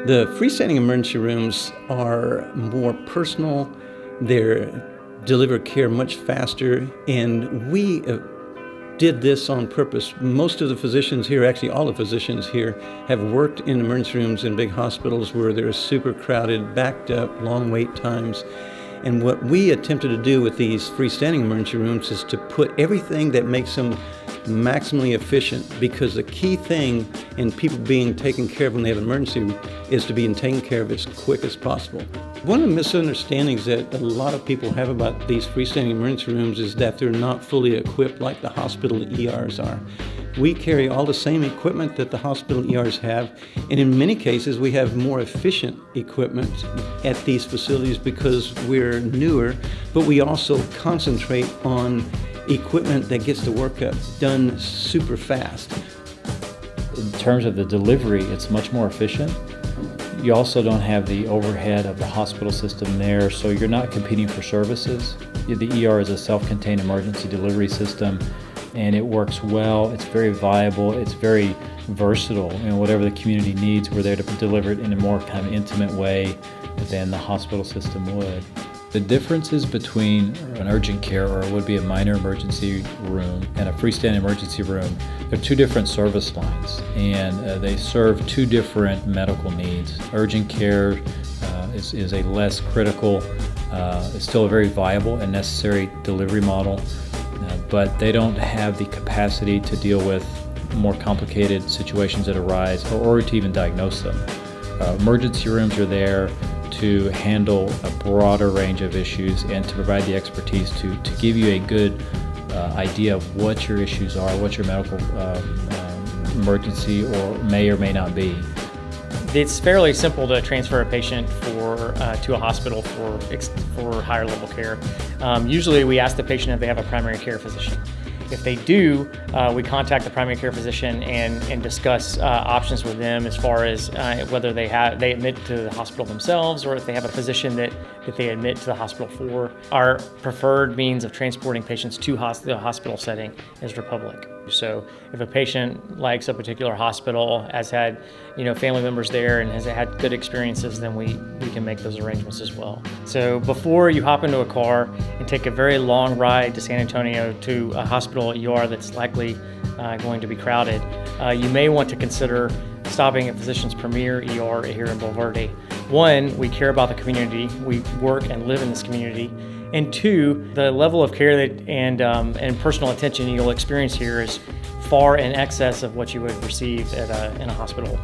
The freestanding emergency rooms are more personal, they deliver care much faster, and we did this on purpose. Most of the physicians here, actually all the physicians here, have worked in emergency rooms in big hospitals where they're super crowded, backed up, long wait times. And what we attempted to do with these freestanding emergency rooms is to put everything that makes them maximally efficient, because the key thing in people being taken care of when they have an emergency is to be taken care of as quick as possible. One of the misunderstandings that a lot of people have about these freestanding emergency rooms is that they're not fully equipped like the hospital ERs are. We carry all the same equipment that the hospital ERs have, and in many cases we have more efficient equipment at these facilities because we're newer, but we also concentrate on equipment that gets the workup done super fast. In terms of the delivery, it's much more efficient. You also don't have the overhead of the hospital system there, so you're not competing for services. The ER is a self-contained emergency delivery system, and it works well. It's very viable. It's very versatile. Whatever the community needs, we're there to deliver it in a more kind of intimate way than the hospital system would. The differences between an urgent care or would be a minor emergency room and a freestanding emergency room, they're two different service lines, and they serve two different medical needs. Urgent care is a less critical, it's still a very viable and necessary delivery model, but they don't have the capacity to deal with more complicated situations that arise or to even diagnose them. Emergency rooms are there to handle a broader range of issues and to provide the expertise to give you a good idea of what your issues are, what your medical emergency or may not be. It's fairly simple to transfer a patient to a hospital for higher level care. Usually we ask the patient if they have a primary care physician. If they do, we contact the primary care physician and discuss options with them as far as whether they admit to the hospital themselves or if they have a physician that they admit to the hospital for. Our preferred means of transporting patients to the hospital setting is Republic. So if a patient likes a particular hospital, has had family members there and has had good experiences, then we can make those arrangements as well. So before you hop into a car and take a very long ride to San Antonio to a hospital ER that's likely going to be crowded, you may want to consider stopping at Physicians' Premier ER here in Bulverde. One, we care about the community. We work and live in this community. And two, the level of care and personal attention you'll experience here is far in excess of what you would receive in a hospital.